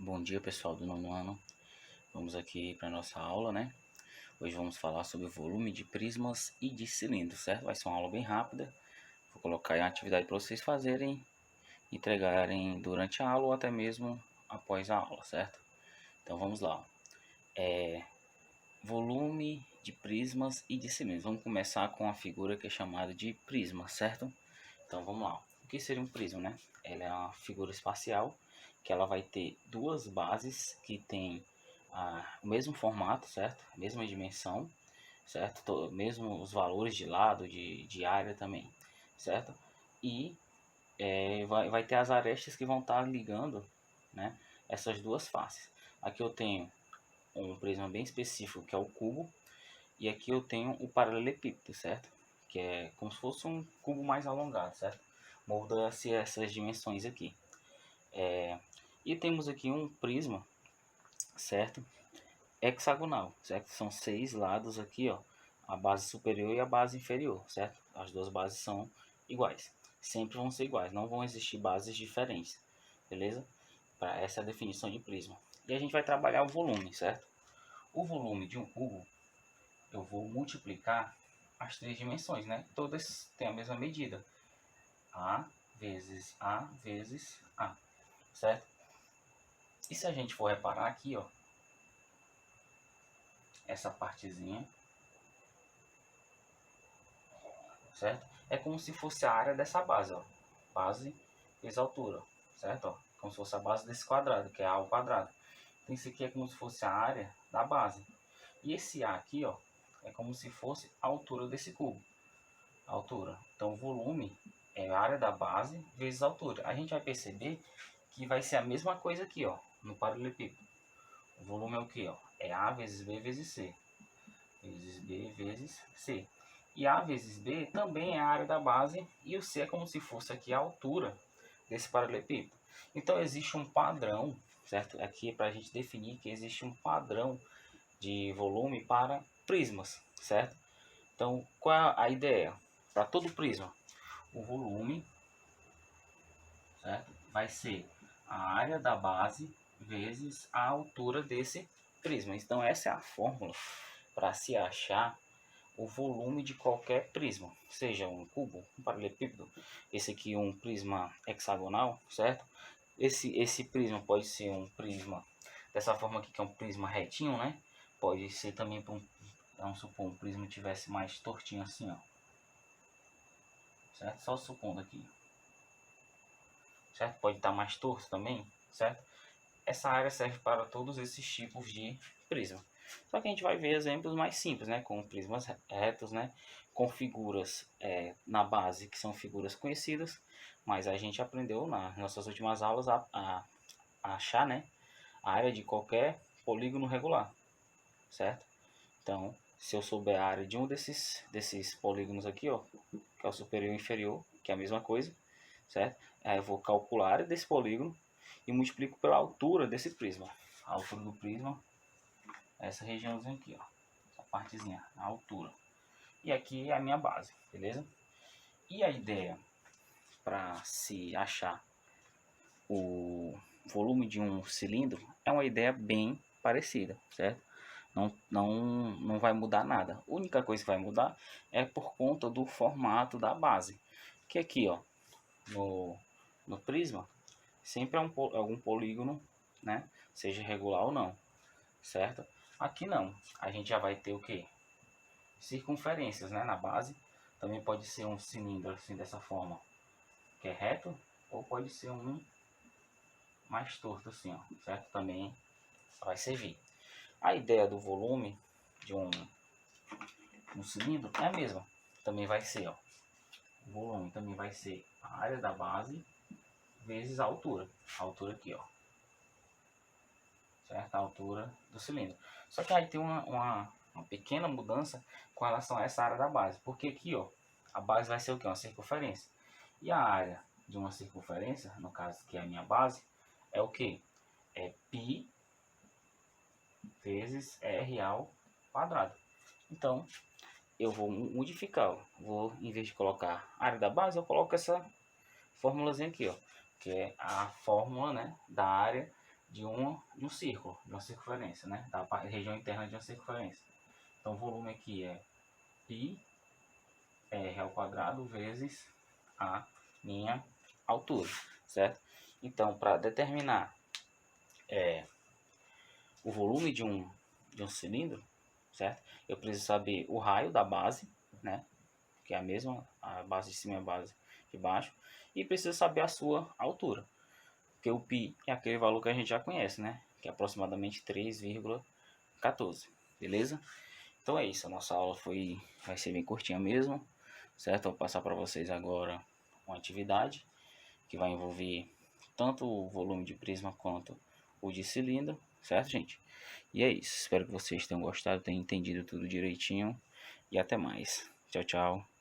Bom dia, pessoal do nono ano. Vamos aqui para nossa aula, né? Hoje vamos falar sobre volume de prismas e de cilindros, certo? Vai ser uma aula bem rápida. Vou colocar aí a atividade para vocês fazerem, entregarem durante a aula ou até mesmo após a aula, certo? Então vamos lá. Volume de prismas e de cilindros. Vamos começar com a figura que é chamada de prisma, certo? Então vamos lá. O que seria um prisma, né? Ela é uma figura espacial que ela vai ter duas bases que tem o mesmo formato, certo? A mesma dimensão, certo? Mesmo os valores de lado, de área também, certo? E vai ter as arestas que vão estar ligando, né, essas duas faces. Aqui eu tenho um prisma bem específico que é o cubo, e aqui eu tenho o paralelepípedo, certo? Que é como se fosse um cubo mais alongado, certo? Molda-se essas dimensões aqui. E temos aqui um prisma, certo? Hexagonal, certo? São 6 lados aqui, ó. A base superior e a base inferior, certo? As duas bases são iguais. Sempre vão ser iguais, não vão existir bases diferentes, beleza? Essa é a definição de prisma. E a gente vai trabalhar o volume, certo? O volume de um cubo, eu vou multiplicar as três dimensões, né? Todas têm a mesma medida. A vezes A vezes A, certo? E se a gente for reparar aqui, ó, essa partezinha, certo? É como se fosse a área dessa base, ó. Base vezes altura, certo? Ó, como se fosse a base desse quadrado, que é A ao quadrado. Então isso aqui é como se fosse a área da base. E esse A aqui, ó, é como se fosse a altura desse cubo. A altura. Então o volume é a área da base vezes a altura. A gente vai perceber que vai ser a mesma coisa aqui, ó, no paralelepípedo. O volume é o que, ó? É A vezes B vezes C. Vezes B vezes C. E A vezes B também é a área da base e o C é como se fosse aqui a altura desse paralelepípedo. Então existe um padrão, certo? Aqui é para a gente definir que existe um padrão de volume para prismas, certo? Então qual é a ideia? Para todo prisma, o volume, certo, vai ser a área da base vezes a altura desse prisma. Então essa é a fórmula para se achar o volume de qualquer prisma, seja um cubo, um paralelepípedo, esse aqui um prisma hexagonal, certo? Esse prisma pode ser um prisma dessa forma aqui, que é um prisma retinho, né? Pode ser também para vamos supor, um prisma tivesse mais tortinho assim, ó, certo? Só supondo aqui, certo? Pode estar mais torto também, certo? Essa área serve para todos esses tipos de prisma. Só que a gente vai ver exemplos mais simples, né? Com prismas retos, né? Com figuras na base, que são figuras conhecidas, mas a gente aprendeu nas nossas últimas aulas a achar, né, a área de qualquer polígono regular, certo? Então, se eu souber a área de um desses polígonos aqui, ó, que é o superior e inferior, que é a mesma coisa, certo? Aí eu vou calcular a área desse polígono e multiplico pela altura desse prisma. A altura do prisma é essa regiãozinha aqui, ó, essa partezinha, a altura. E aqui é a minha base, beleza? E a ideia para se achar o volume de um cilindro é uma ideia bem parecida, certo? Não vai mudar nada. A única coisa que vai mudar é por conta do formato da base. Que aqui, ó, no prisma, sempre é algum polígono, né? Seja regular ou não, certo? Aqui não. A gente já vai ter o que? Circunferências, né? Na base. Também pode ser um cilindro assim dessa forma, que é reto, ou pode ser um mais torto assim, ó, certo? Também vai servir. A ideia do volume de um cilindro é a mesma. Também vai ser, ó, o volume também vai ser a área da base vezes a altura. A altura aqui, ó, certo? A altura do cilindro. Só que aí tem uma pequena mudança com relação a essa área da base. Porque aqui, ó, a base vai ser o que? Uma circunferência. E a área de uma circunferência, no caso que é a minha base, é o que? É π vezes r ao quadrado. Então, eu vou modificar, ó. Vou, em vez de colocar a área da base, eu coloco essa fórmulazinha aqui, ó, que é a fórmula, né, da área de um círculo, de uma circunferência, né? Da região interna de uma circunferência. Então o volume aqui é πr ao quadrado vezes a minha altura, certo? Então, para determinar o volume de um cilindro, certo? Eu preciso saber o raio da base, né? Que é a mesma, a base de cima e a base de baixo. E preciso saber a sua altura. Porque o π é aquele valor que a gente já conhece, né? Que é aproximadamente 3,14, beleza? Então é isso, a nossa aula vai ser bem curtinha mesmo, certo? Eu vou passar para vocês agora uma atividade que vai envolver tanto o volume de prisma quanto o de cilindro, certo, gente? E é isso, espero que vocês tenham gostado, tenham entendido tudo direitinho e até mais. Tchau, tchau.